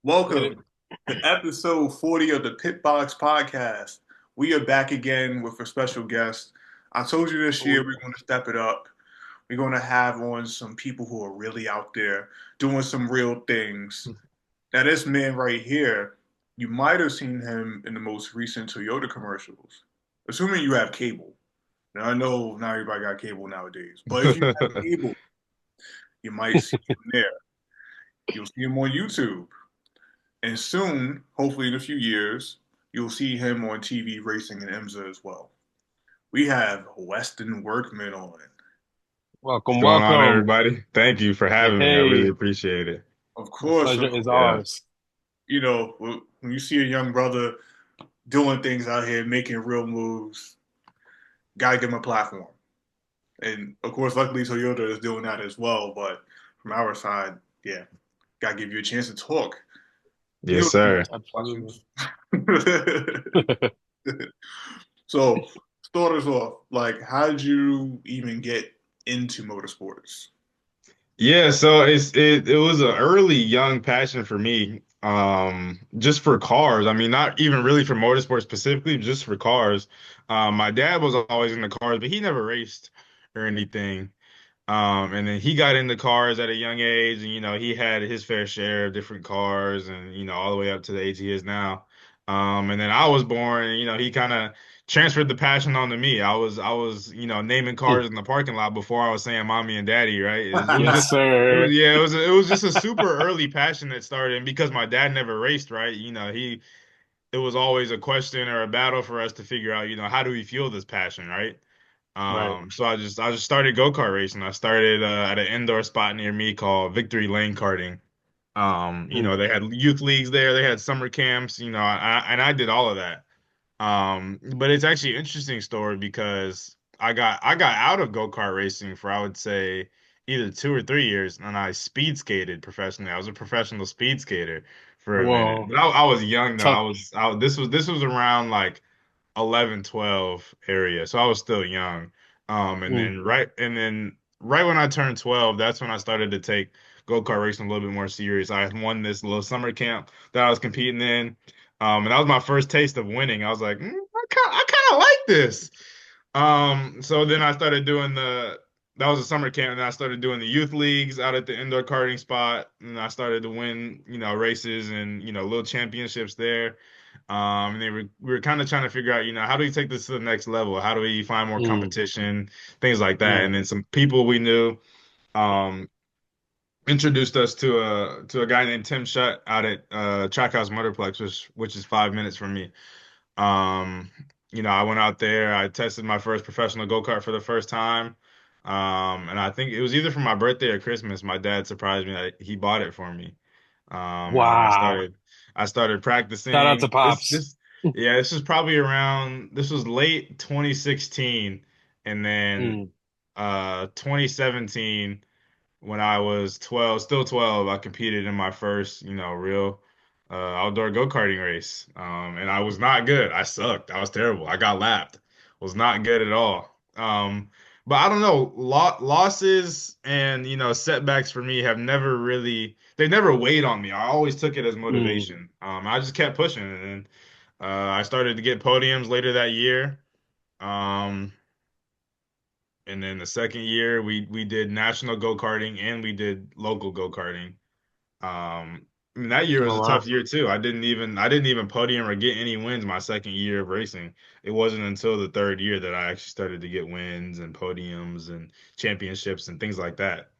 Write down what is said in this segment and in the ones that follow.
Get it? Welcome to episode 40 of the Pitbox Podcast. We are back again with a special guest. I told you this Oh year we're yeah. going to step it up. We're going to have on some people who are really out there doing some real things. Now, this man right here, you might have seen him in the most recent Toyota commercials, assuming you have cable. Now, I know not everybody got cable nowadays, but if you have cable, you might see him there. You'll see him on YouTube. And soon, hopefully in a few years, you'll see him on TV racing in IMSA as well. We have Westin Workman on. What's Welcome, going on, welcome. everybody? Thank you for Hey, having me. I really hey. appreciate it. Of The course, pleasure is Yeah. ours. when you see a young brother doing things out here, making real moves, gotta give him a platform. And of course, luckily Toyota is doing that as well. But from our side, yeah, gotta give you a chance to talk. You Yes, know the sir. Absolutely. questions. So start us off. Like, how did you even get into motorsports? Yeah, so it was an early young passion for me. Just for cars. I mean, not even really for motorsports specifically, just for cars. My dad was always into cars, but he never raced or anything. And then he got into cars at a young age, and he had his fair share of different cars, and all the way up to the age he is now. And then I was born, and he kind of transferred the passion onto me. I was naming Hmm. cars in the parking lot before I was saying mommy and daddy, right? It was Yes, just it was sir. yeah, it was just a super early passion that started, and because my dad never raced, right? It was always a question or a battle for us to figure out, how do we fuel this passion, right? Right. So I just started go-kart racing. I started at an indoor spot near me called Victory Lane Karting. Hmm. They had youth leagues there, they had summer camps, and I did all of that. But it's actually an interesting story because I got out of go-kart racing for I would say either 2 or 3 years, and I speed skated professionally. I was a professional speed skater for a minute. Whoa. But I was young though. Talk. This was around like 11, 12 area. So I was still young. Hmm. And then right when I turned 12, that's when I started to take go-kart racing a little bit more serious. I won this little summer camp that I was competing in. And that was my first taste of winning. I was like, I kind of like this. So then I started doing that was a summer camp, and then I started doing the youth leagues out at the indoor karting spot, and I started to win, races and, little championships there. And then we were kind of trying to figure out, how do we take this to the next level? How do we find more Hmm. competition, things like that. Hmm. And then some people we knew um, introduced us to a guy named Tim Shutt out at Trackhouse Motorplex, which is 5 minutes from me. Um, I went out there, I tested my first professional go-kart for the first time. And I think it was either for my birthday or Christmas. My dad surprised me that he bought it for me. And then I Wow. started I started Shout out to practicing. Pops. This was late 2016, and then Hmm. 2017 when I was 12, still 12, I competed in my first, real outdoor go-karting race. And I was not good. I sucked. I was terrible. I got lapped. Was not good at all. But I don't know, losses and, setbacks for me they never weighed on me. I always took it as Hmm. motivation. I just kept pushing, and then I started to get podiums later that year. Um, and then the second year we did national go-karting and we did local go-karting. I mean, that year was Oh a wow. tough year too. I didn't even podium or get any wins my second year of racing. It wasn't until the third year that I actually started to get wins and podiums and championships and things like that.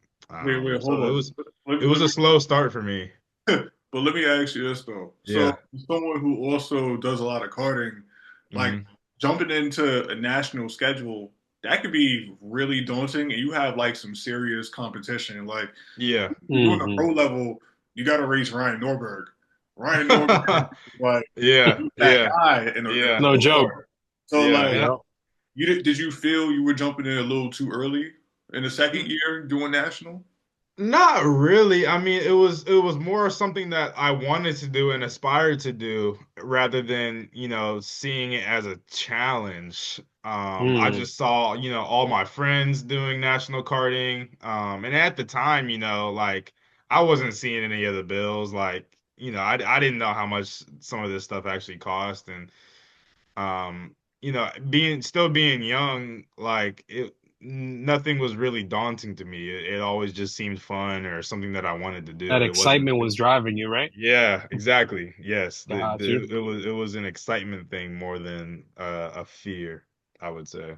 Wait, hold So it on. was Let, it was let a slow start for me. but let me ask you this though. So, Yeah. someone who also does a lot of karting, like Hmm. jumping into a national schedule, that could be really daunting, and you have like some serious competition. Like Yeah. you're doing a Hmm. pro level, you got to race Ryan Norberg. Ryan Norberg is like Yeah. that Yeah. guy in a Yeah. No go joke. kart. So Yeah. like, And Yep. did you feel you were jumping in a little too early in the second year doing national? Not really. I mean, it was more something that I wanted to do and aspired to do rather than, seeing it as a challenge. I Hmm. just saw, all my friends doing national karting. And at the time, like I wasn't seeing any of the bills. Like I didn't know how much some of this stuff actually cost. And being young, like nothing was really daunting to me. It always just seemed fun or something that I wanted to That do. It wasn't. excitement was driving you, right? Yeah, exactly. Yes, Got you. it was an excitement thing more than a fear, I would say.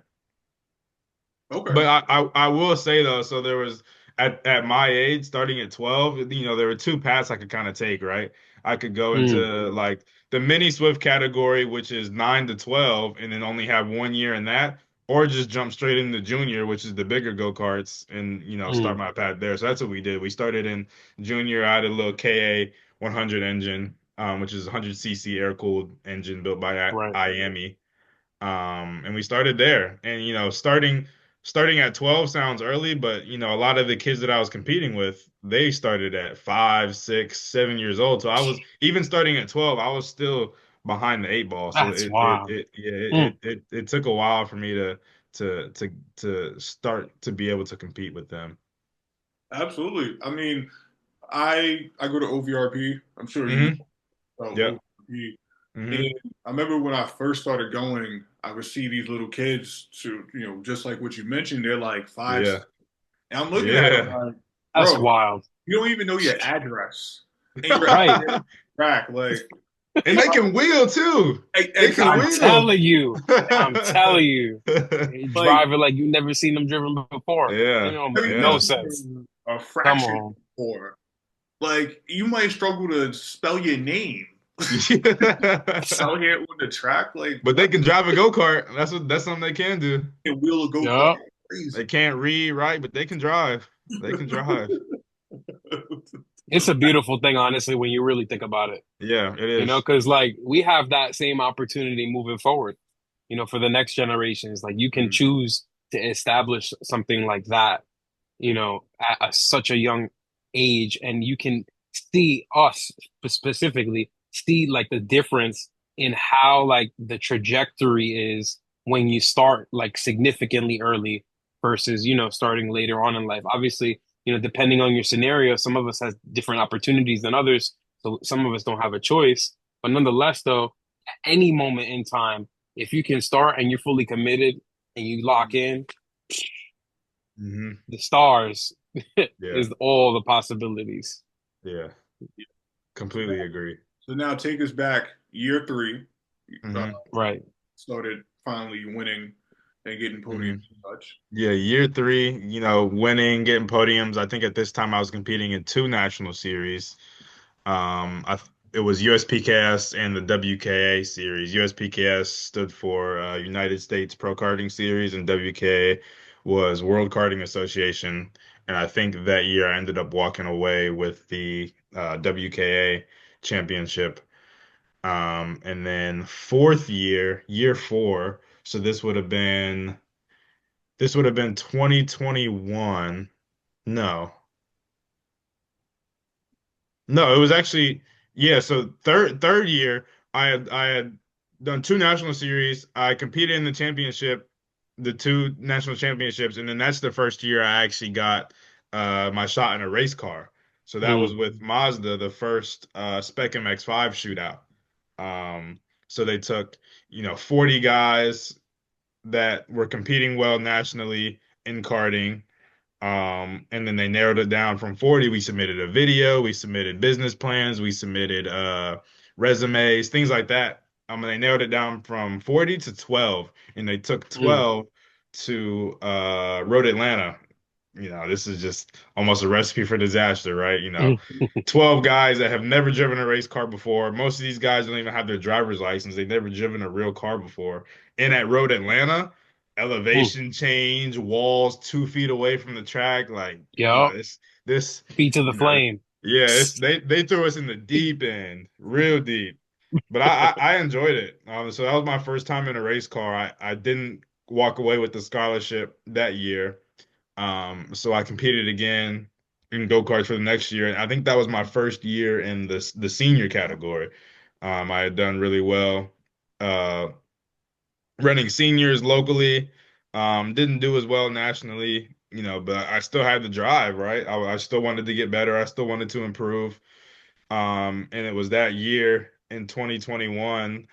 Okay. But I will say though, so there was at my age, starting at 12, there were two paths I could kind of take, right? I could go Mm, into like the mini Swift category, which is 9 to 12, and then only have 1 year in that, or just jump straight into junior, which is the bigger go-karts, and start mm, my path there. So that's what we did. We started in junior. I had a little KA 100 engine, which is a 100 cc air-cooled engine built by right. IME. And we started there. And starting at 12 sounds early, but a lot of the kids that I was competing with, they started at 5, 6, 7 years old. So I was even starting at 12, I was still behind the eight ball. So That's it it wild. it yeah, Mm, it took a while for me to start to be able to compete with them. Absolutely. I mean, I go to OVRP. I'm sure you know Hmm. about Yep. OVRP. Hmm. And I remember when I first started going, I would see these little kids just like what you mentioned, they're like five, Yeah. six. And I'm looking at them Yeah. like, that's bro, wild. you don't even know your address. And you're out Right. there track. Like, And they can wheel too. They can I'm exactly. wheel. telling you. I'm telling you. They Like, drive it like you never seen them driven before. It Yeah. don't never make even no Yeah. sense. seen a Come fraction on. before. Like, you might struggle to spell your name out here on the track. Like, But they what? can drive a go-kart. That's something they can do. And wheel a go kart. Yeah. Crazy. They can't read, right, but they can drive. They can drive. It's a beautiful thing, honestly, when you really think about it. Yeah, it is. Because like we have that same opportunity moving forward, for the next generations. Like you can Mm. choose to establish something like that, at such a young age, and you can see us specifically see like the difference in how like the trajectory is when you start like significantly early versus, starting later on in life. Obviously, depending on your scenario, some of us has different opportunities than others, so some of us don't have a choice. But nonetheless, though, at any moment in time, if you can start and you're fully committed and you lock in, Hmm. the stars Yeah, is all the possibilities. yeah. So Completely agree. now take us back year three. Uh, Hmm. Right. started finally winning and getting podiums Hmm. and such. Yeah, year three, winning, getting podiums. I think at this time I was competing in two national series. It was USPKS and the WKA series. USPKS stood for United States Pro Karting Series, and WKA was World Karting Association. And I think that year I ended up walking away with the WKA championship. And then fourth year, year four. So this would have been 2021. No. No, it was actually yeah. So third year, I had done two national series. I competed in the championship, the two national championships, and then that's the first year I actually got my shot in a race car. So that was Mm, with Mazda, the first Spec MX-5 shootout. Um, so they took 40 guys that were competing well nationally in karting. And then they narrowed it down from 40. We submitted a video, we submitted business plans, we submitted resumes, things like that. And they narrowed it down from 40 to 12, and they took mm, 12 to Road Atlanta. This is just almost a recipe for disaster, right? mm. 12 guys that have never driven a race car before. Most of these guys don't even have their driver's license. They've never driven a real car before. And at Road Atlanta, Mm. elevation change, walls 2 feet away from the track. Like, Yup. this, Feet to the you know, flame. yeah, they threw us in the deep end, real deep. But I enjoyed it. So that was my first time in a race car. I didn't walk away with the scholarship that year. So I competed again in go-karts for the next year. And I think that was my first year in the senior category. I had done really well. Uh, Running seniors locally. Didn't do as well nationally, but I still had the drive, right? I still wanted to get better. I still wanted to improve. And it was that year in 2021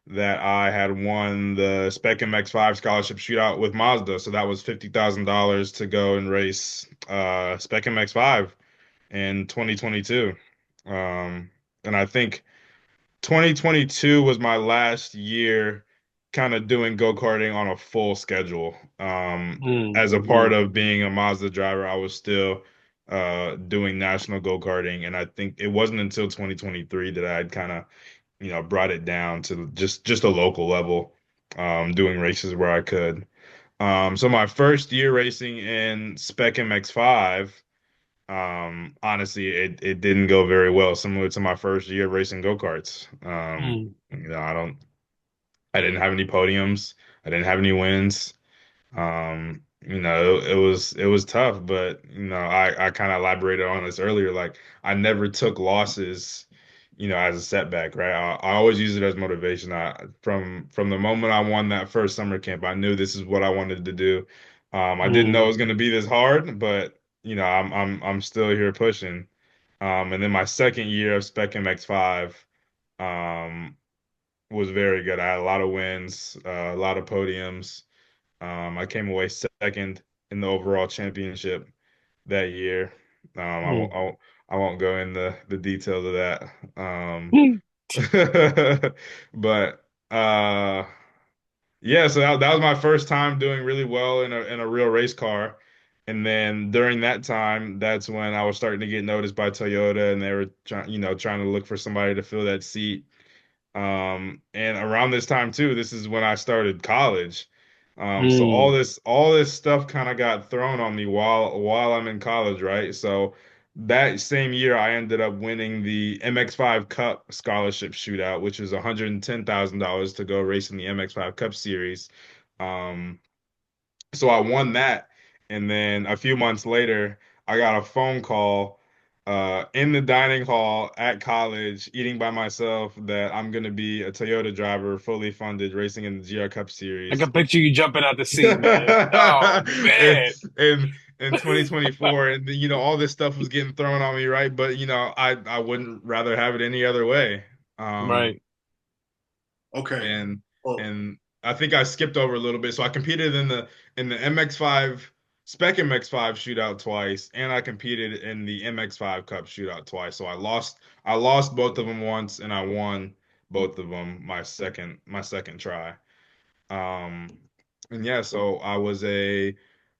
that I had won the Spec MX5 scholarship shootout with Mazda. So that was $50,000 to go and race Spec MX5 in 2022. Um, and I think 2022 was my last year kind of doing go-karting on a full schedule. As a part of being a Mazda driver, I was still doing national go-karting, and I think it wasn't until 2023 that I had kind of, brought it down to just a local level, doing races where I could. So my first year racing in Spec MX5, honestly, it didn't go very well, similar to my first year racing go-karts. Mm, I didn't have any podiums. I didn't have any wins. It was tough, but I kind of elaborated on this earlier. Like I never took losses, as a setback, right? I always use it as motivation. From the moment I won that first summer camp, I knew this is what I wanted to do. I didn't know it mm, was going to be this hard, but I'm still here pushing. And then my second year of Spec MX5 um, was very good. I had a lot of wins, a lot of podiums. I came away second in the overall championship that year. mm, I won't go in the details of that. mm. But yeah, so that was my first time doing really well in a real race car. And then during that time, that's when I was starting to get noticed by Toyota, and they were trying to look for somebody to fill that seat. And around this time too, this is when I started college. So all Mm. this stuff kind of got thrown on me while I'm in college, right? So that same year, I ended up winning the MX5 Cup scholarship shootout, which was $110,000 to go race in the MX5 Cup series. Um, so I won that, and then a few months later, I got a phone call in the dining hall at college, eating by myself, that I'm gonna be a Toyota driver, fully funded, racing in the GR Cup I series. can picture you jumping out the seat, man. Oh in, man. in 2024, and all this stuff was getting thrown on me, right? But I wouldn't rather have it any other way. Um, Right. Okay. and Well, and I think I skipped over a little bit. So I competed in the MX5 Spec MX5 shootout twice, and I competed in the MX5 Cup shootout twice. So I lost both of them once, and I won both of them my second try. Um, and yeah, so I was a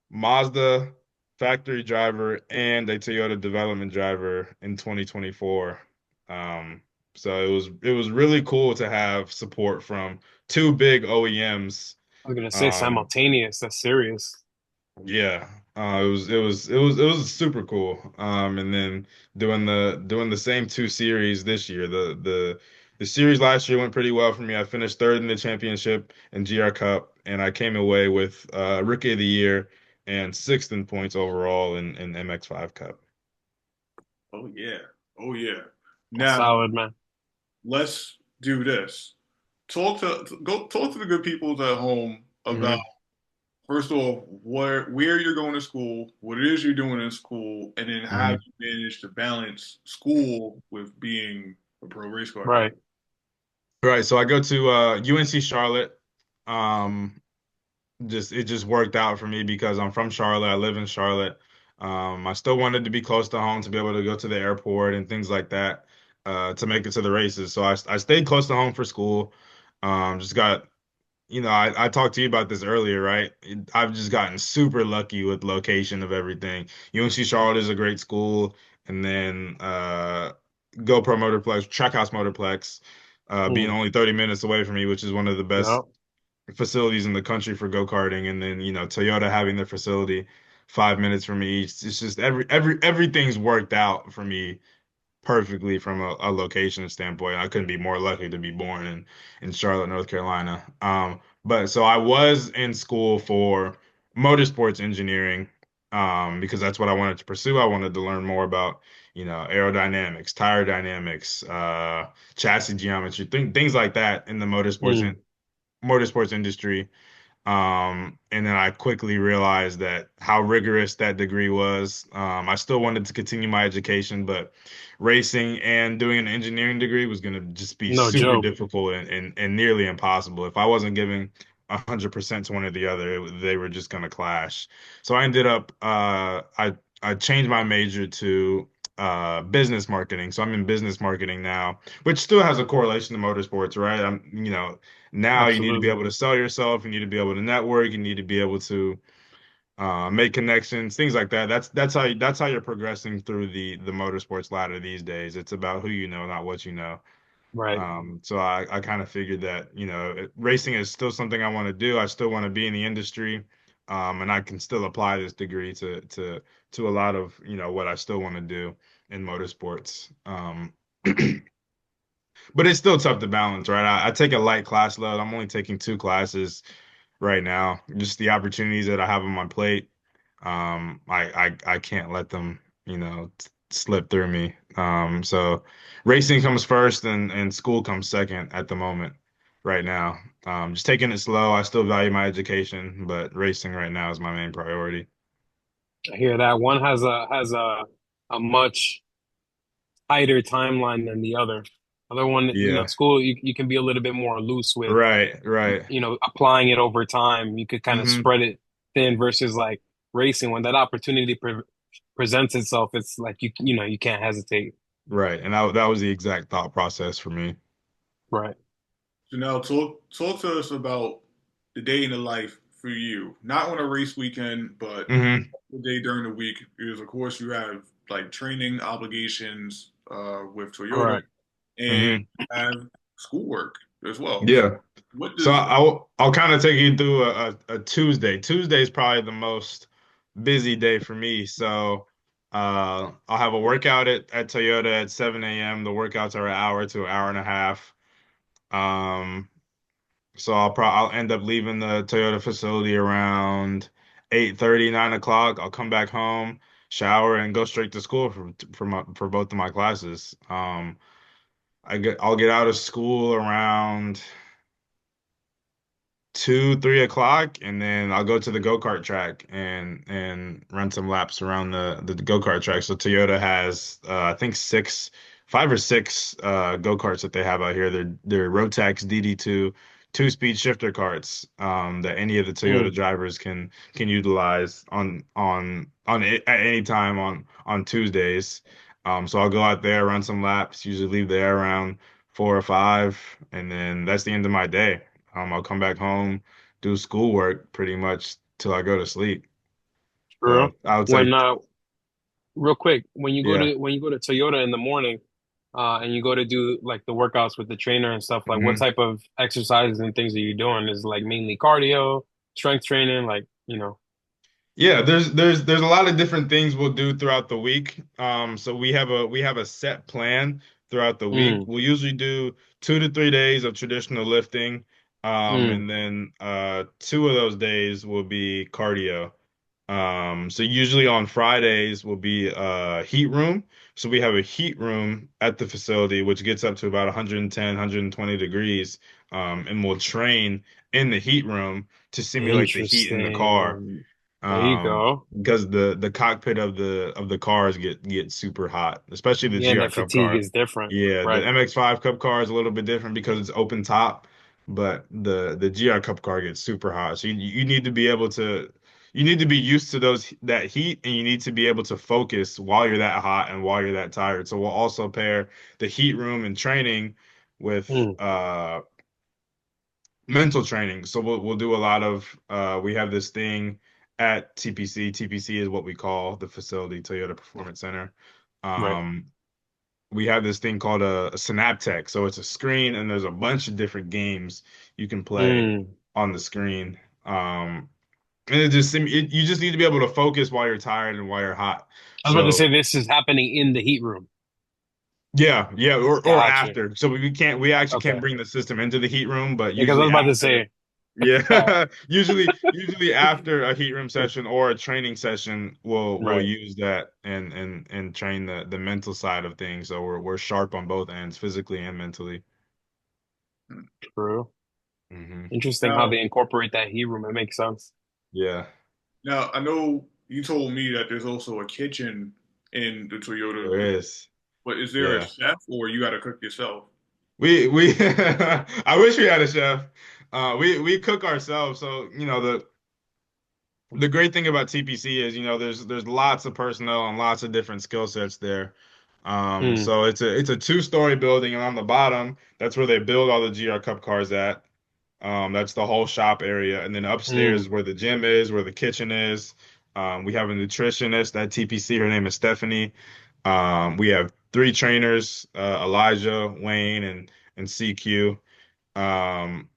Mazda factory driver and a Toyota development driver in 2024. Um, so it was really cool to have support from two big OEMs. I was gonna say Um, simultaneous. That's serious. yeah, it was super cool. And then doing the same two series this year. The series last year went pretty well for me. I finished third in the championship and GR Cup, and I came away with Rookie of the Year and sixth in points overall in MX5 Cup. oh yeah. Oh yeah. That's Now solid, man. let's do this. Go talk to the good people at home about Hmm. first of all where you're going to school, what it is you're doing in school, and then how Hmm. you manage to balance school with being a pro race car driver. Right. Right, so I go to UNC Charlotte. Um, it just worked out for me because I'm from Charlotte. I live in Charlotte. I still wanted to be close to home to be able to go to the airport and things like that to make it to the races. So I stayed close to home for school. Just got, I talked to you about this earlier, right? I've just gotten super lucky with location of everything. UNC Charlotte is a great school, and then GoPro Motorplex, Trackhouse Motorplex, being Mm. only 30 minutes away from me, which is one of the best Yep. facilities in the country for go-karting, and then Toyota having their facility 5 minutes from me. It's just everything's worked out for me perfectly from a location standpoint. I couldn't be more lucky to be born in Charlotte, North Carolina. But so I was in school for motorsports engineering, because that's what I wanted to pursue. I wanted to learn more about aerodynamics, tire dynamics, chassis geometry, things like that in the motorsports Mm. motorsports industry. And then I quickly realized that how rigorous that degree was. I still wanted to continue my education, but racing and doing an engineering degree was going to just be No super joke. difficult and nearly impossible. If I wasn't giving 100% to one or the other, they were just going to clash. So I ended up, I changed my major to business marketing. So I'm in business marketing now, which still has a correlation to motorsports, right? Now you need to be Absolutely. able to sell yourself, you need to be able to network, you need to be able to make connections, things like that. That's how you're progressing through the motorsports ladder these days. It's about who you know, not what you know. Right. So I kind of figured that, racing is still something I want to do. I still want to be in the industry, and I can still apply this degree to a lot of, what I still want to do in motorsports. But it's still tough to balance, right? I take a light class load. I'm only taking two classes right now. Just the opportunities that I have on my plate, I can't let them, slip through me. So racing comes first and school comes second at the moment, right now. Just taking it slow. I still value my education, but racing right now is my main priority. I hear that. One has a much tighter timeline than the other. Other one, Yeah, school, you can be a little bit more loose with, right, right. applying it over time. You could kind of Hmm. spread it thin versus like racing. When that opportunity presents itself, it's like you can't hesitate. Right. And that was the exact thought process for me. Right. So now talk to us about the day in the life for you. Not on a race weekend, but Hmm. the day during the week. Because of course you have like training obligations with Toyota Right. and Hmm. you have schoolwork as well. So Yeah. what So does I'll kind of take you through a Tuesday. Tuesday is probably the most busy day for me. So I'll have a workout at Toyota at 7 a.m. The workouts are an hour to an hour and a half. Um, so I'll end up leaving the Toyota facility around 8:30, 9 o'clock. I'll come back home, shower, and go straight to school for both of my classes. I'll get out of school around 2, 3 o'clock, and then I'll go to the go-kart track and run some laps around the go-kart track. So Toyota has I think five or six go-karts that they have out here. They're Rotax DD2 two-speed shifter carts that any of the Toyota Mm, drivers can utilize at any time on Tuesdays. So I'll go out there, run some laps, usually leave there around 4 or 5, and then that's the end of my day. I'll come back home, do schoolwork pretty much till I go to sleep. true. So I would say, When real quick, yeah. when you go to Toyota in the morning, and you go to do like the workouts with the trainer and stuff, like what Hmm. type of exercises and things are you doing? Is it like mainly cardio, strength training, like. Yeah, there's a lot of different things we'll do throughout the week. So we have a set plan throughout the week. Mm, We'll usually do 2 to 3 days of traditional lifting, mm, and then 2 of those days will be cardio. So usually on Fridays will be heat room. So we have a heat room at the facility, which gets up to about 110, 120 degrees. And we'll train in the heat room to simulate the heat in the car. interesting. There you go. Because the cockpit of the cars get super hot, especially the Yeah, and GR that Cup fatigue car. is different, Yeah, the right? MX-5 Cup car is a little bit different because it's open top, but the GR Cup car gets super hot. So you need to be able to you need to be used to that heat, and you need to be able to focus while you're that hot and while you're that tired. So we'll also pair the heat room and training with Mm, mental training. So we'll do a lot of we have this thing at TPC. TPC is what we call the facility, Toyota Performance Center. right. Um, we have this thing called a Synaptech. So it's a screen and there's a bunch of different games you can play Mm. on the screen. And you just need to be able to focus while you're tired and while you're hot. I was about to So say this is happening in the heat room. yeah, or Gotcha. after. So we actually can't Okay. bring the system into the heat room, but Because I was usually about to after. say, Yeah, usually after a heat room session or a training session, we'll right. use that and train the mental side of things. So we're sharp on both ends, physically and mentally. True. Interesting how Now, they incorporate that heat room. It makes sense. Yeah, now I know you told me that there's also a kitchen in the Toyota, there is. but is there a Yeah. chef or you got to cook yourself? We I wish we had a chef. We cook ourselves. So, the great thing about TPC is, there's lots of personnel and lots of different skill sets there. Mm, So it's a two-story building, and on the bottom, that's where they build all the GR Cup cars at. That's the whole shop area, and then upstairs mm, is where the gym is, where the kitchen is. We have a nutritionist at TPC. Her name is Stephanie. We have three trainers, Elijah, Wayne, and CQ. Um,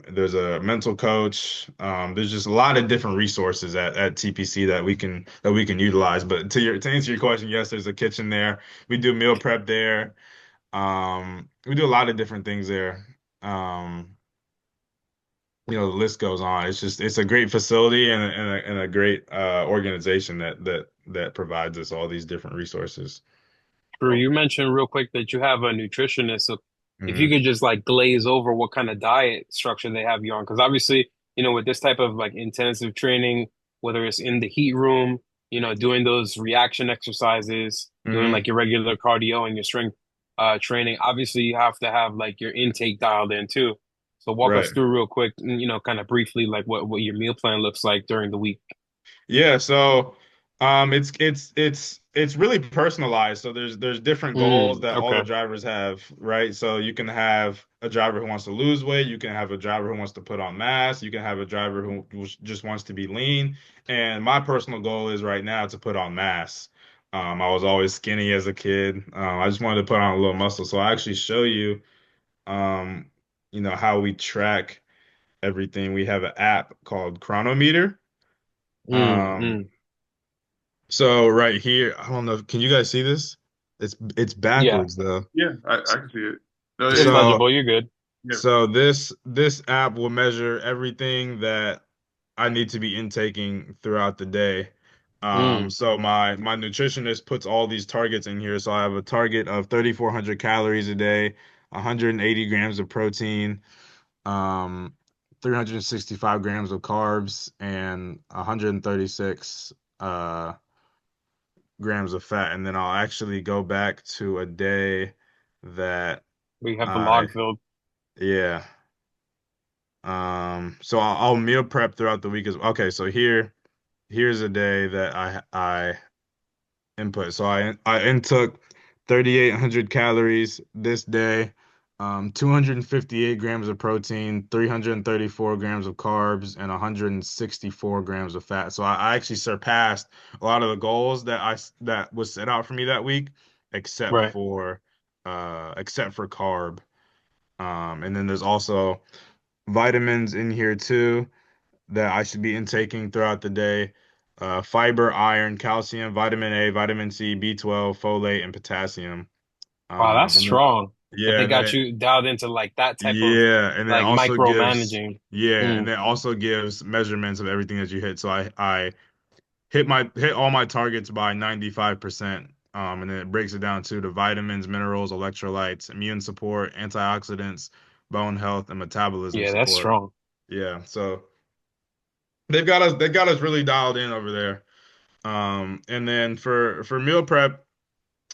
there's a mental coach. There's just a lot of different resources at TPC that we can utilize. But to answer your question, yes, there's a kitchen there. We do meal prep there. We do a lot of different things there. Um, the list goes on. It's a great facility and a great organization that provides us all these different resources. True. You mentioned real quick that you have a nutritionist. So if you Hmm. could just like glaze over what kind of diet structure they have you on, because obviously, with this type of like intensive training, whether it's in the heat room, doing those reaction exercises, doing Hmm. like your regular cardio and your strength training, obviously you have to have like your intake dialed in too. So walk us Right. through real quick, kind of briefly, like what your meal plan looks like during the week. Yeah, so it's really personalized. So there's different goals that all the Okay. drivers have, right? So you can have a driver who wants to lose weight, you can have a driver who wants to put on mass, you can have a driver who just wants to be lean. And my personal goal is right now to put on mass. I was always skinny as a kid. I just wanted to put on a little muscle. So I actually show you, um, how we track everything. We have an app called Chronometer. Mm, Um, mm. so right here, I don't know. Can you guys see this? It's Yeah, backwards though. Yeah, I can see it. No, it's it's So legible. You're good. yeah. so this app will measure everything that I need to be intaking throughout the day. Mm. So my nutritionist puts all these targets in here. So I have a target of 3,400 calories a day, 180 grams of protein, um, 365 grams of carbs, and 136 grams of fat, and then I'll actually go back to a day that We have the I, log filled. yeah. So I'll meal prep throughout the week as okay. So here's a day that I input. So I intook 3,800 calories this day, 258 grams of protein, 334 grams of carbs, and 164 grams of fat. So I actually surpassed a lot of the goals that was set out for me that week, except Right. for carb. And then there's also vitamins in here too that I should be intaking throughout the day. Fiber, iron, calcium, vitamin A, vitamin C, B12, folate, and potassium. Wow, that's And then strong that yeah, they and then got you dialed into like that type of yeah, and then like also gives micromanaging. yeah, and Mm. then also gives measurements of everything that you hit. So I hit all my targets by 95%. And then it breaks it down to the vitamins, minerals, electrolytes, immune support, antioxidants, bone health, and metabolism Yeah, that's support. strong. Yeah, so they got us really dialed in over there. And then for meal prep,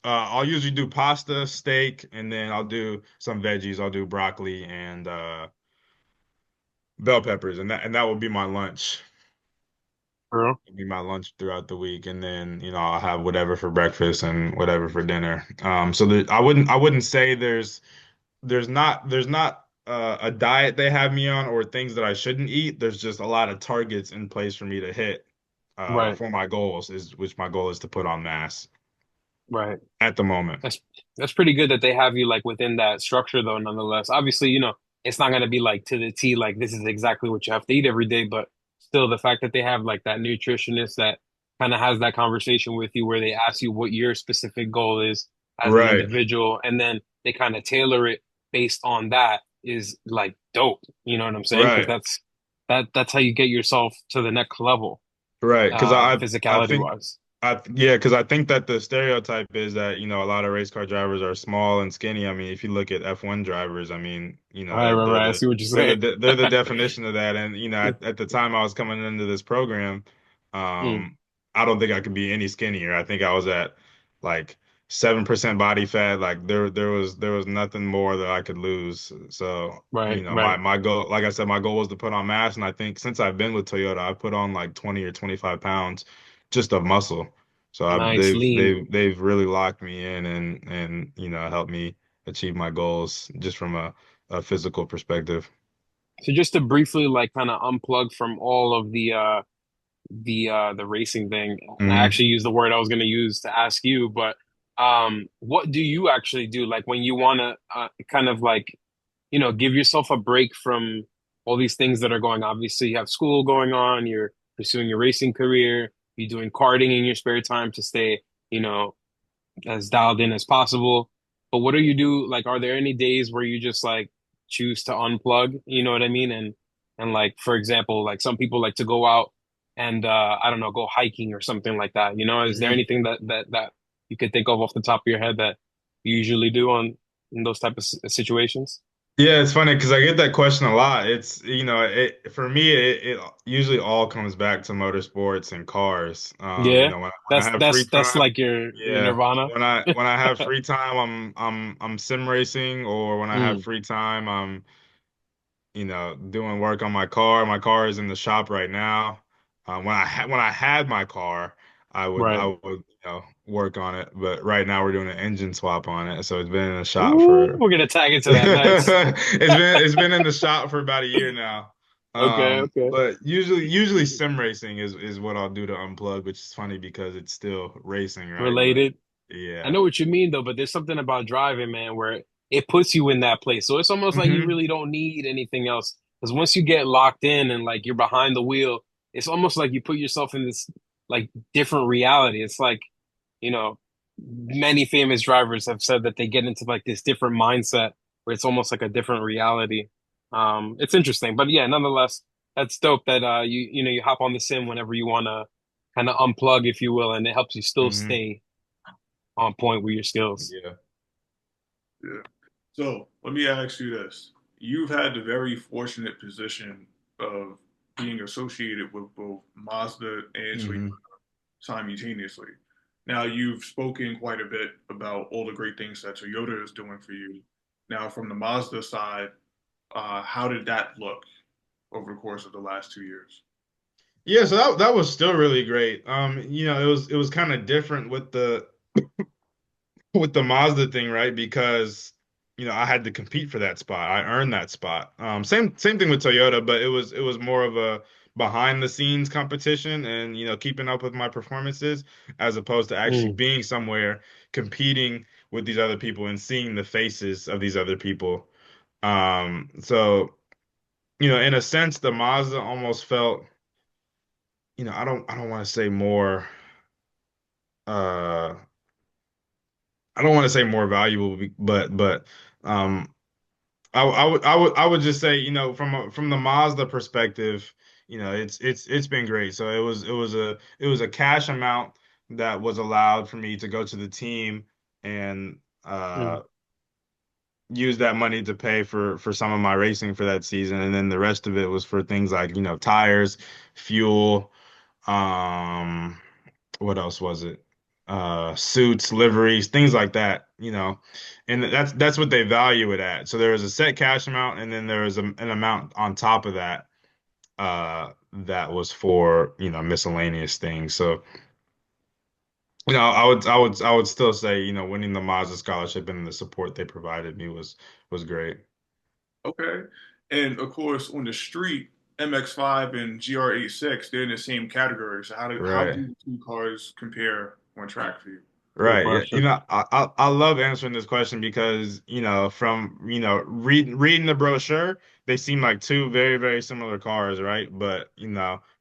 I'll usually do pasta, steak, and then I'll do some veggies. I'll do broccoli and bell peppers, and that will be my lunch. True. It'll be my lunch throughout the week, and then I'll have whatever for breakfast and whatever for dinner. So I wouldn't say there's not a diet they have me on or things that I shouldn't eat. There's just a lot of targets in place for me to hit Right. for my goals, which my goal is to put on mass Right. at the moment. That's pretty good that they have you like within that structure though, nonetheless. Obviously, it's not gonna be like to the T, like this is exactly what you have to eat every day, but still the fact that they have like that nutritionist that kind of has that conversation with you where they ask you what your specific goal is as an Right, individual, and then they kind of tailor it based on that is like dope. You know what I'm saying? Because right, that's how you get yourself to the next level, right. Because I physicality think wise. Yeah, because I think that the stereotype is that, a lot of race car drivers are small and skinny. I mean, if you look at F1 drivers, I mean, Right, right, right. I see what you're they're saying. they're the definition of that. And, at the time I was coming into this program, Mm, I don't think I could be any skinnier. I think I was at like 7% body fat. Like there was nothing more that I could lose. So, right, my goal, like I said, my goal was to put on mass, and I think since I've been with Toyota, I've put on like 20 or 25 pounds just of muscle. So nice, they've lean. they've really locked me in and helped me achieve my goals just from a physical perspective. So just to briefly like kind of unplug from all of the racing thing, and I Hmm. actually used the word I was going to use to ask you, but what do you actually do like when you want to kind of like give yourself a break from all these things that are going. Obviously, you have school going on, you're pursuing your racing career, you're doing karting in your spare time to stay, you know, as dialed in as possible. But what do you do? Like, are there any days where you just like choose to unplug? You know what I mean? And like, for example, like some people like to go out and I don't know, go hiking or something like that. Is there Hmm. anything that you could think of off the top of your head that you usually do on in those type of situations? Yeah, it's funny because I get that question a lot. It's, for me, it usually all comes back to motorsports and cars. Yeah, When I that's have free that's that's time, like your yeah, Nirvana. when I have free time, I'm sim racing, or when I have Mm, free time, I'm doing work on my car. My car is in the shop right now. When I had my car, I right. would work on it. But right now we're doing an engine swap on it, so it's been in the shop Ooh, for we're gonna tag into that. Nice. it's been in the shop for about a year now. Okay, okay. But usually sim racing is what I'll do to unplug, which is funny because it's still racing, right? But Related. I yeah. know what you mean though, but there's something about driving, man, where it puts you in that place. So it's almost like you Hmm. really don't need anything else. Because once you get locked in and like you're behind the wheel, it's almost like you put yourself in this like different reality. It's like, you know, many famous drivers have said that they get into like this different mindset where it's almost like a different reality. It's interesting, but yeah, nonetheless, that's dope that you hop on the sim whenever you want to kind of unplug, if you will, and it helps you still Hmm. stay on point with your skills. Yeah. Yeah. So let me ask you this. You've had the very fortunate position of being associated with both Mazda and Toyota Hmm. simultaneously. Now, you've spoken quite a bit about all the great things that Toyota is doing for you. Now, from the Mazda side, how did that look over the course of the last 2 years? Yeah, so that was still really great. It was kind of different with the Mazda thing, right? Because I had to compete for that spot. I earned that spot. Same thing with Toyota, but it was more of a behind the scenes competition and keeping up with my performances as opposed to actually Mm, being somewhere competing with these other people and seeing the faces of these other people. So in a sense, the Mazda almost felt, I don't want to say more. Uh, I don't want to say more valuable, but um, I would just say, from the Mazda perspective, it's been great. So it was a cash amount that was allowed for me to go to the team and mm, use that money to pay for some of my racing for that season, and then the rest of it was for things like tires, fuel, um, what else was it? Suits, liveries, things like that, and that's what they value it at. So there was a set cash amount, and then there was an amount on top of that, that was for, miscellaneous things. So, I would still say, winning the Mazda scholarship and the support they provided me was great. Okay. And of course, on the street, MX-5 and GR86, they're in the same category. So how do Right. the two cars compare on track for you? good Right. Yeah. question. I love answering this question because, from, reading the brochure, they seem like two very, very similar cars, right? But,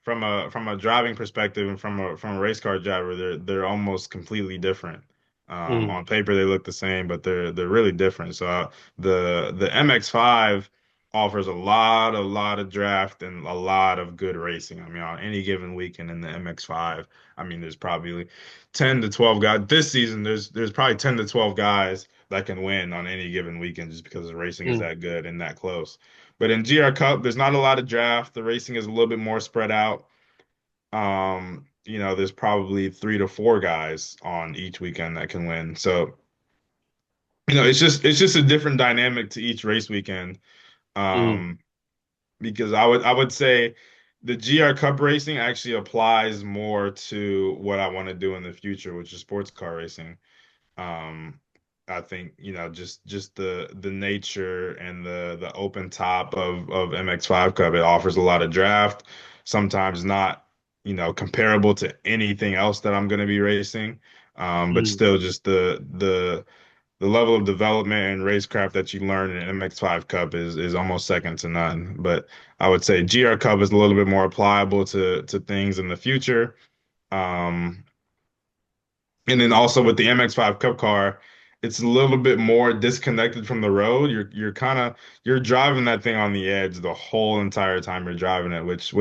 from a driving perspective and from a race car driver, they're almost completely different. Mm, On paper they look the same, but they're really different. So the MX-5 offers a lot of draft and a lot of good racing. I mean, on any given weekend in the MX5, I mean, there's probably 10 to 12 guys this season. There's probably 10 to 12 guys that can win on any given weekend just because the racing is Mm, that good and that close. But in GR Cup, there's not a lot of draft. The racing is a little bit more spread out. There's probably 3 to 4 guys on each weekend that can win. So, it's just a different dynamic to each race weekend. mm, Um, because I would say the GR Cup racing actually applies more to what I want to do in the future, which is sports car racing. Um, I think, just the nature and the open top of MX5 Cup, it offers a lot of draft, sometimes not, comparable to anything else that I'm going to be racing. But mm. still just the level of development and racecraft that you learn in MX5 Cup is almost second to none. But I would say GR Cup is a little bit more applicable to things in the future. Um, and then also with the MX5 Cup car, it's a little bit more disconnected from the road. You're driving that thing on the edge the whole entire time you're driving it, which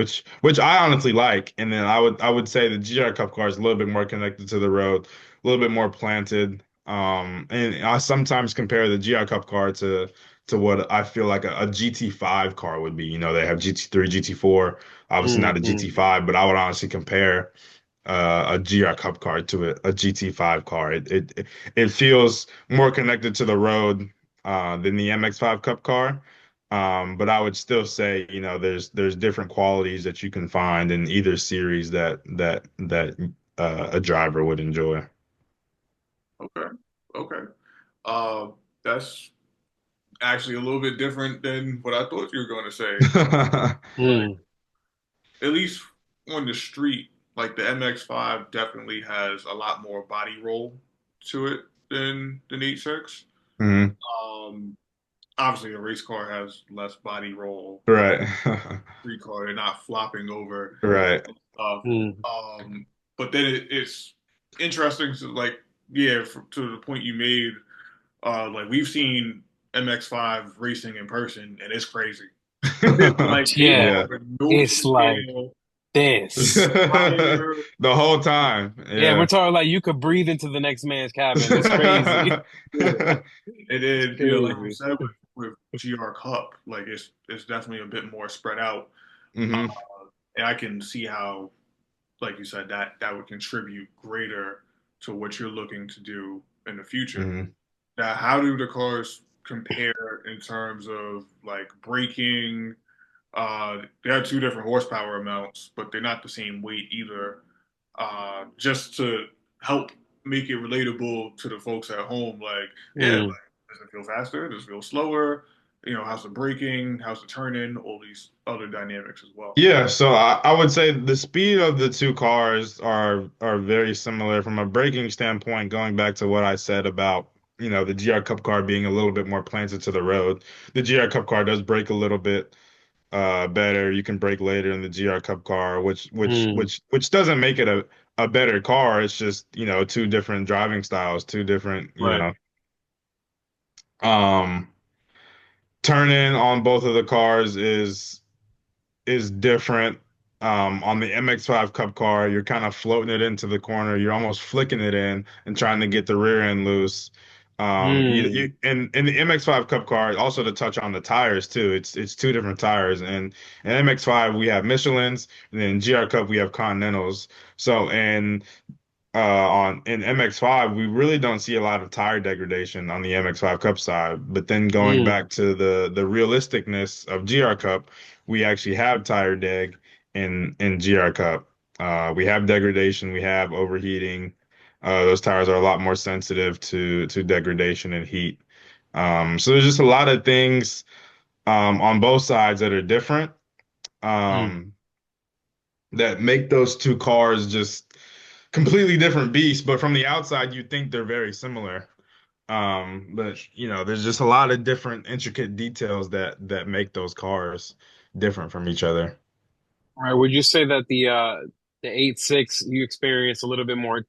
I honestly like. And then I would say the GR Cup car is a little bit more connected to the road, a little bit more planted. And I sometimes compare the GR Cup car to what I feel like a GT5 car would be. They have GT3, GT4, obviously not a Mm-hmm. GT5, but I would honestly compare a GR Cup car to a GT5 car. It feels more connected to the road than the MX5 Cup car. But I would still say, there's different qualities that you can find in either series that a driver would enjoy. Okay. Okay. Uh, that's actually a little bit different than what I thought you were going to say. Like, Mm, at least on the street, like the MX5 definitely has a lot more body roll to it than 86. Mhm. Um, Obviously, a race car has less body roll. Right. Street car, they're not flopping over Right. stuff. mm, But then it's interesting to like, yeah, to the point you made. Like we've seen MX5 racing in person, and it's crazy. Like they yeah, Yeah. are no it's like scale this. higher. The whole time. Yeah, we're Yeah. talking like you could breathe into the next man's cabin. It's crazy. Yeah. And It's then like you crazy. said with GR Cup, like it's definitely a bit more spread out. Uh, hmm and I can see how, like you said, that would contribute greater to what you're looking to do in the future. hmm Now, how do the cars compare in terms of like braking? They have two different horsepower amounts, but they're not the same weight either. Just to help make it relatable to the folks at home, like, yeah, Mm, like, does it feel faster? Does it feel slower? How's the braking? How's the turning? All these other dynamics as well. Yeah, so I would say the speed of the two cars are very similar from a braking standpoint, going back to what I said about, the GR Cup car being a little bit more planted to the road. The GR Cup car does brake a little bit better. You can brake later in the GR Cup car, which which mm, which which doesn't make it a better car. It's just, two different driving styles, two different, right. um turning on both of the cars is different. On the MX5 Cup car, you're kind of floating it into the corner. You're almost flicking it in and trying to get the rear end loose. Mm, In the MX5 Cup car, also to touch on the tires too. It's two different tires. And in MX5 we have Michelin's, and then in GR Cup we have Continentals. So on in MX5, we really don't see a lot of tire degradation on the MX5 Cup side. But then going mm, back to the realisticness of GR Cup, we actually have tire deg in GR Cup. We have degradation, we have overheating. Those tires are a lot more sensitive to degradation and heat. So there's just a lot of things on both sides that are different. mm. Um, that make those two cars just completely different beasts, but from the outside you think they're very similar. But there's just a lot of different intricate details that make those cars different from each other. All right. Would you say that the 86 you experience a little bit more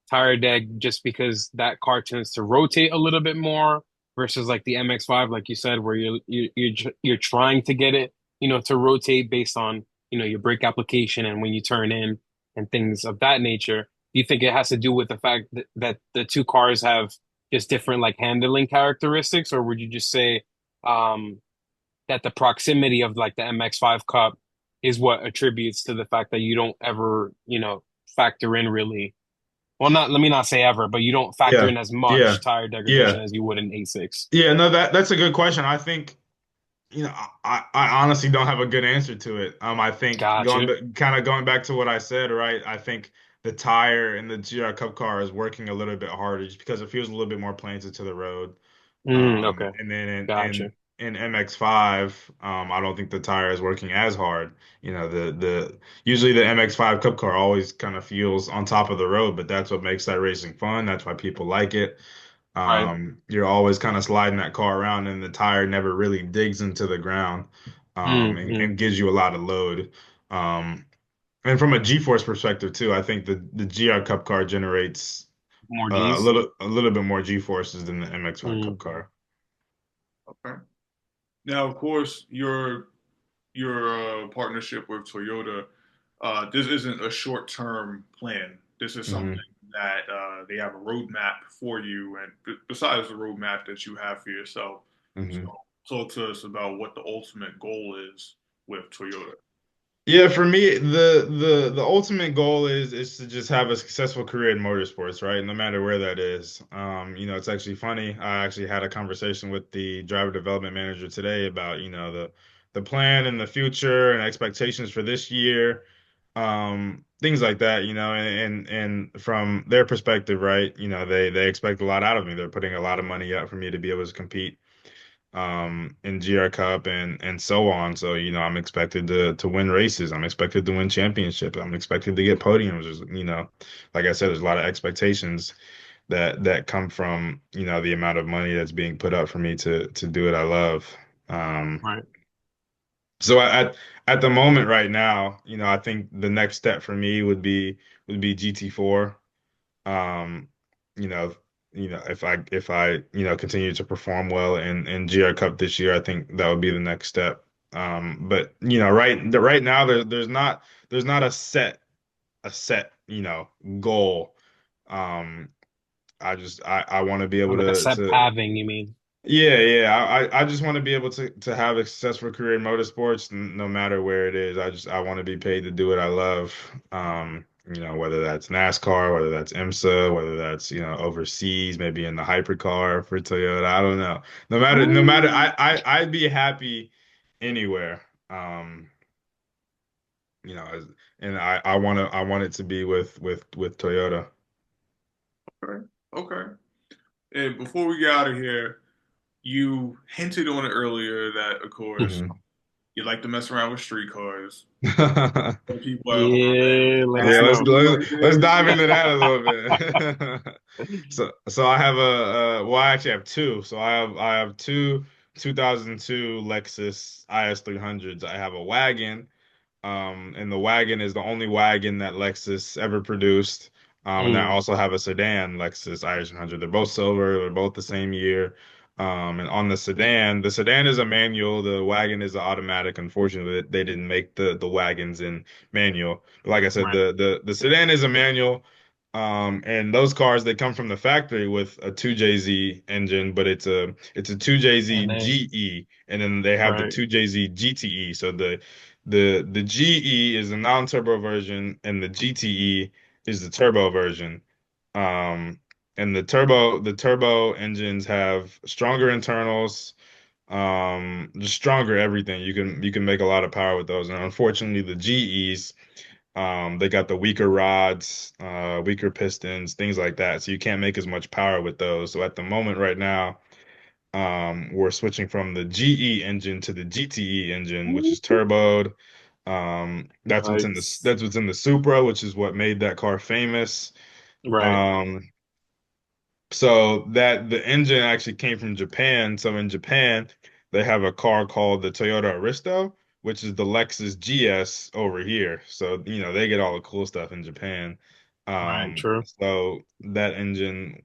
tire deg just because that car tends to rotate a little bit more? versus like the MX-5, like you said, where you're trying to get it, to rotate based on, your brake application and when you turn in and things of that nature. Do you think it has to do with the fact that the two cars have just different like handling characteristics, or would you just say um that the proximity of like the MX-5 Cup is what attributes to the fact that you don't ever, factor in really, well, not let me not say ever, but you don't factor Yeah, in as yeah, much tire degradation yeah, as you would in A6. yeah. No, that's a good question. I think, I honestly don't have a good answer to it. I think Got you. kind of going back to what I said, right? I think the tire in the GR Cup car is working a little bit harder just because it feels a little bit more planted to the road. Okay. And then Got you. in MX-5, I don't think the tire is working as hard. The usually the MX-5 Cup car always kind of feels on top of the road, but that's what makes that racing fun. That's why people like it. Right. You're always kind of sliding that car around, and the tire never really digs into the ground, Mm. and gives you a lot of load. Um, and from a G-force perspective too, I think the GR Cup car generates More G's. a little bit more G-forces than the MX-5 Cup Mm. car. Okay. Now, of course, your partnership with Toyota, this isn't a short-term plan. This is something Hmm. that they have a roadmap for you, and besides the roadmap that you have for yourself. So, Hmm. talk to us about what the ultimate goal is with Toyota. Yeah, for me, the ultimate goal is to just have a successful career in motorsports, right? No matter where that is. It's actually funny. I actually had a conversation with the driver development manager today about, the plan in the future and expectations for this year, things like that, and from their perspective, right? They expect a lot out of me. They're putting a lot of money up for me to be able to compete in GR Cup and so on. So, I'm expected to win races. I'm expected to win championships. I'm expected to get podiums. Like I said, there's a lot of expectations that come from, the amount of money that's being put up for me to do what I love. Um, Right. so at the moment right now, I think the next step for me would be GT4. Um, you know, if I continue to perform well in GR Cup this year, I think that would be the next step. But right now there's not a set goal. Um, I want to be Or able like a to set pathing, you mean? yeah, yeah. I just want to be able to have a successful career in motorsports, no matter where it is. I want to be paid to do what I love. Whether that's NASCAR, whether that's IMSA, whether that's overseas, maybe in the hypercar for Toyota. I don't know. No matter, Ooh. I'd be happy anywhere. Um, you know, as- and I want it to be with Toyota. Okay. Okay. And before we get out of here, you hinted on it earlier that, of course, Mhm. you like to mess around with street cars. For the people at home, man, Yeah, let that Yeah, us let's know. let's, right let's there, dive into that a little bit. So I have well, I actually have two. So I have two 2002 Lexus IS 300s. I have a wagon, and the wagon is the only wagon that Lexus ever produced. And I Mm. also have a sedan Lexus IS 100. They're both silver. They're both the same year. And on the sedan is a manual. The wagon is an automatic. Unfortunately, they didn't make the wagons in manual. But like I said, Right. the sedan is a manual. And those cars they come from the factory with a 2JZ engine, but it's a 2JZ And then, GE, and then they have the right. 2JZ GTE. So the GE is the non-turbo version, and the GTE is the turbo version. Um, and the turbo engines have stronger internals, just stronger everything. You can make a lot of power with those. And unfortunately, the GEs, they got the weaker rods, weaker pistons, things like that. So you can't make as much power with those. So at the moment, right now, we're switching from the GE engine to the GTE engine, which is turboed. Nice. That's what's in the Supra, which is what made that car famous. Right. Um, so that the engine actually came from Japan. So in Japan, they have a car called the Toyota Aristo, which is the Lexus GS over here. So, they get all the cool stuff in Japan. Right. True. So that engine,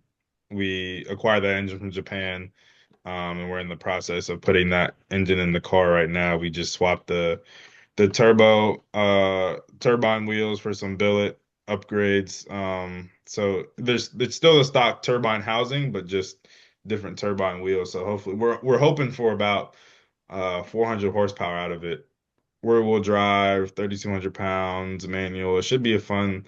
we acquired that engine from Japan. And we're in the process of putting that engine in the car right now. We just swapped the turbo turbine wheels for some billet upgrades. So there's still a stock turbine housing, but just different turbine wheels. So hopefully we're hoping for about 400 horsepower out of it. Rear wheel drive, 3,200 pounds, manual. It should be a But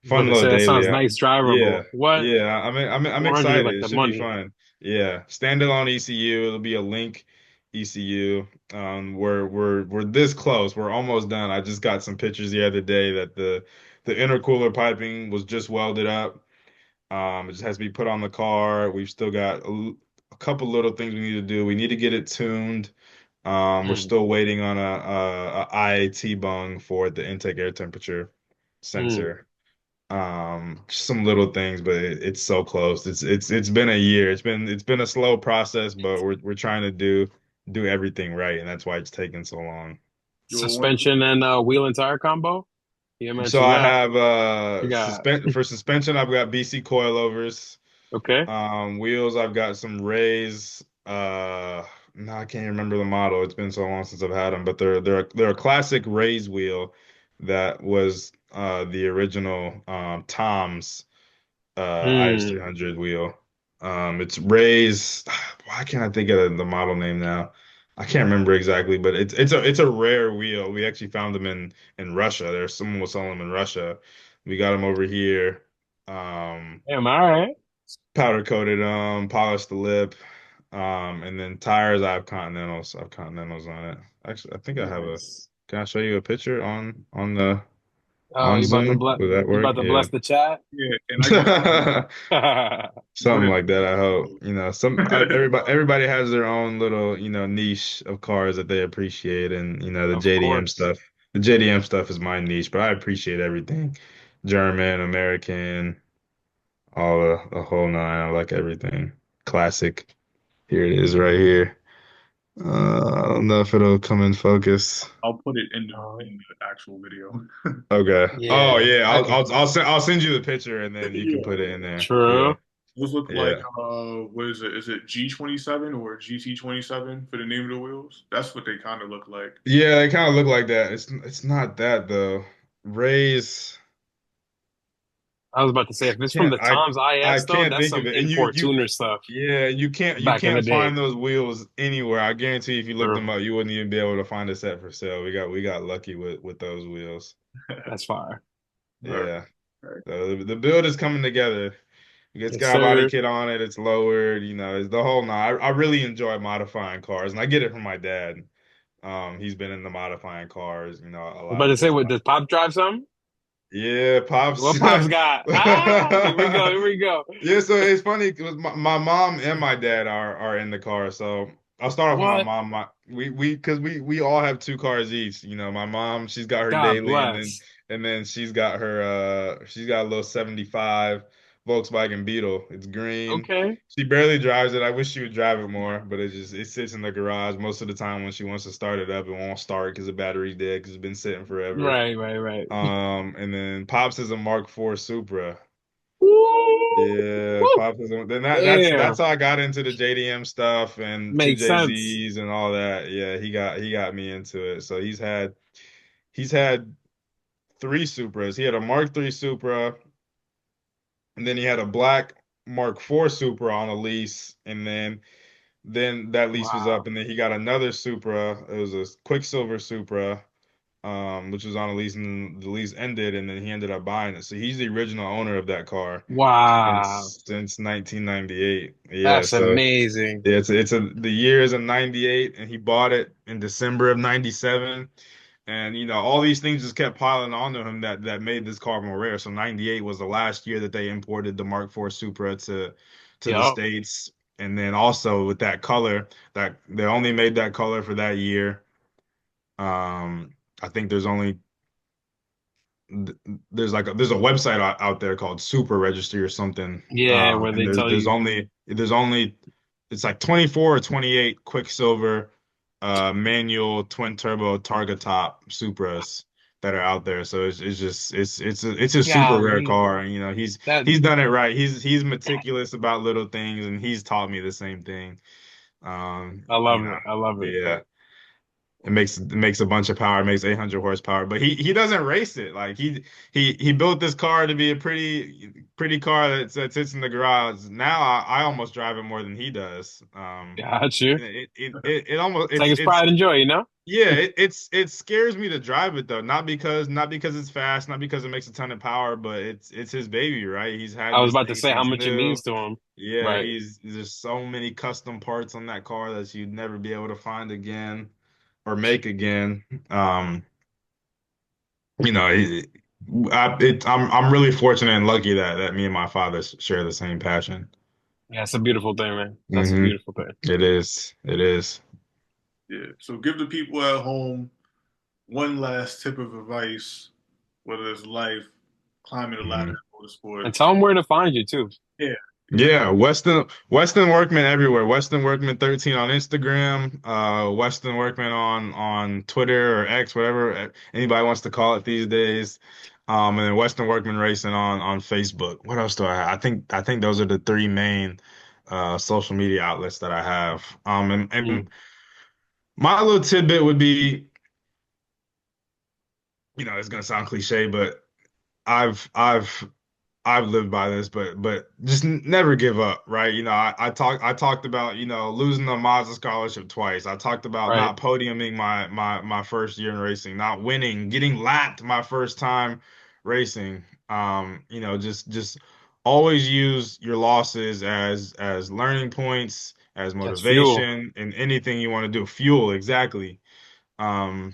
fun they little say that daily. sounds nice, Yeah, drivable. What? yeah. I'm 400 excited. like It the should be money. fun. Yeah, standalone ECU. It'll be a link ECU. We're this close. We're almost done. I just got some pictures the other day that the intercooler piping was just welded up. It just has to be put on the car. We've still got a couple little things we need to do. We need to get it tuned. We're Mm, still waiting on a IAT bung for the intake air temperature mm. sensor. Just some little things, but it's so close. It's been a year. It's been a slow process, but we're trying to do everything right, and that's why it's taking so long. Yo, I want Suspension and wheel and tire combo. You So mentioned I that. have You got for suspension, I've got BC coilovers. okay. Wheels, I've got some Rays. No, I can't remember the model. It's been so long since I've had them, but they're a classic Rays wheel that was the original Tom's Mm. IS300 wheel. It's Rays. Why can't I think of the model name now? I can't remember exactly, but it's a rare wheel. We actually found them in Russia. There's someone was selling them in Russia. We got them over here. Um, Damn, all right. Powder coated polished the lip. And then tires, I have Continentals. I have Continentals on it. Actually, I think I have a. Nice. Can I show you a picture on the Oh, on Zoom? Would that you work? about to bless the chat? yeah, and I get put Something it. like that, I hope. Everybody has their own little, niche of cars that they appreciate, and the Of JDM course. stuff. The JDM stuff is my niche, but I appreciate everything. German, American, all the whole nine. I like everything. Classic. Here it is right here. I don't know if it'll come in focus. I'll put it Oh, in the actual video. Okay. Oh yeah, yeah, I can. I'll send you the picture and then you can Yeah. put it in there. Yeah. True. Those look like Yeah. what is it? Is it G27 or GT27 for the name of the wheels? That's what they kind of look like. Yeah, they kind of look like that. It's not that though. Ray's I was about to say, if it's from can't the Tom's I IS though, can't that's think of some it. And import tuner stuff yeah, you back in the can't day. find those wheels anywhere. I guarantee if you looked True. them up, you wouldn't even be able to find a set for sale. We got lucky with those wheels. That's fire. Right, Yeah. right. So the build is coming together. It's Yes, got a body sir. kit on it. It's lowered. It's the whole nine. I really enjoy modifying cars, and I get it from my dad. He's been into modifying cars, a I was about lot to of say, his what life. does Pop drive something? Yeah, pops. What Pop's got? Ah, here we go. Here we go. Yeah, so it's funny because my mom and my dad are in the car. So I'll start off with my What? mom. We all have two cars each. My mom, she's got her God daily, and then bless. she's got a little 75 Volkswagen Beetle. It's green. Okay. She barely drives it. I wish she would drive it more, but it sits in the garage most of the time. When she wants to start it up, it won't start because the battery's dead because it's been sitting forever. Right, right, right. And then Pops is a Mark IV Supra. Woo! Yeah, Woo! Pops is then that's Damn. how I got into the JDM stuff and two Makes sense. JZs and all that. Yeah, he got me into it. So he's had three Supras. He had a Mark III Supra, and then he had a black Mark IV Supra on a lease, and then that lease was up, Wow. and then he got another Supra. It was a Quicksilver Supra, which was on a lease, and the lease ended, and then he ended up buying it. So he's the original owner of that car Wow. since 1998. Yeah, That's so amazing. yeah, the year is in 98, and he bought it in December of 97. And all these things just kept piling onto him that made this car more rare. So 98 was the last year that they imported the Mark IV Supra to the Yo. States. And then also with that color, that they only made that color for that year. I think there's a website out there called Super Registry or something. Yeah, where And they tell you. there's only it's like 24 or 28 Quicksilver manual twin turbo Targa top Supras that are out there. So it's just it's a super rare Golly. car. And That he's done it right. He's meticulous about little things, and he's taught me the same thing. I You love know, it. I love it. yeah. It makes a bunch of power, it makes 800 horsepower, but he doesn't race it. Like he built this car to be a pretty car that sits in the garage. Now I almost drive it more than he does. Got you. It almost It's like it's pride and joy, you know? yeah, it scares me to drive it though. Not because it's fast, not because it makes a ton of power, but it's his baby, right? He's I had was this about to thing say how since much it new. means to him. Yeah, Right. there's so many custom parts on that car that you'd never be able to find again or make again. You know, I'm really fortunate and lucky that me and my father share the same passion. Yeah, it's a beautiful thing, man. That's a Hmm. beautiful thing. It is. It is. Yeah. So give the people at home one last tip of advice, whether it's life, climbing the ladder Mhm. in And motorsports. tell him where to find you too. Yeah. Yeah, Westin Workman everywhere. Westin Workman 13 on Instagram, Westin Workman on Twitter or X, whatever anybody wants to call it these days. And then Westin Workman Racing on Facebook. What else do I have? I think those are the three main social media outlets that I have. And Mm. my little tidbit would be, it's gonna sound cliche, but I've I've I've lived by this, but just never give up, right? I talked about, losing the Mazda scholarship twice. I talked about Right. not podiuming my first year in racing, not winning, getting lapped my first time racing. Just always use your losses as learning points, as That's fuel. motivation, and anything you want to do. Fuel, exactly. Um,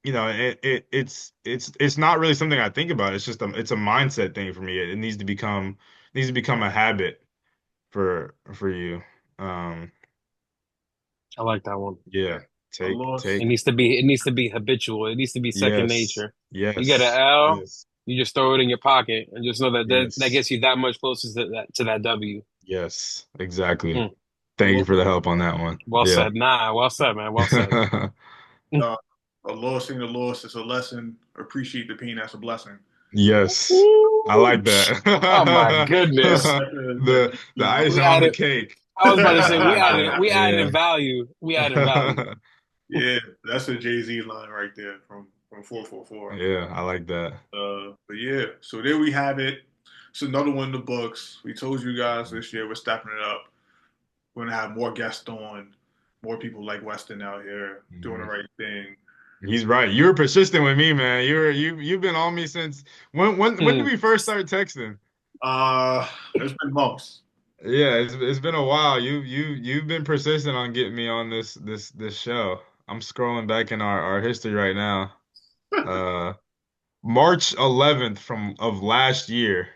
it's not really something I think about. It's a mindset thing for me. It needs to become a habit for you. Um, I like that one. yeah, A take loss. take It needs to be habitual. It needs to be second yes, nature. You get an yes, L, yes, you just throw it in your pocket and just know that yes, gets you that much closer to that W. yes, exactly. Mm. A Thank you loss. for the help on that one. Well Yeah. said. Nah, well said, man. Well said. Uh, a loss ain't a loss. It's a lesson. Appreciate the pain. That's a blessing. Yes. I Ooh, like that. oh my goodness. The icing We on the added cake. I was about to say I like that. we added Yeah. in value. We added in value. Yeah, that's a Jay-Z line right there from 444. Yeah, I like that. But yeah, so there we have it. It's another one in the books. We told you guys this year we're stepping it up. We're gonna have more guests on, more people like Weston out here doing the Mhm. right thing. He's right. You were persistent with me, man. You've been on me since when did Hmm. we first start texting? It's been months. Yeah, it's been a while. You've been persistent on getting me on this show. I'm scrolling back in our history right now. Uh March 11th of last year.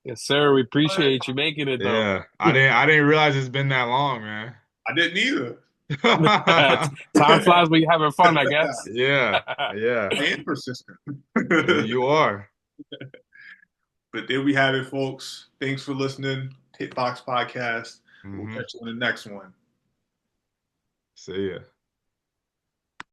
Yes, sir. We appreciate you making it though. Yeah. I didn't realize it's been that long, man. I didn't either. Time flies when you're having fun, I guess. Yeah. Yeah. I am persistent. You are. But there we have it, folks. Thanks for listening. Pitbox Podcast. We'll Hmm. catch you on the next one. See ya.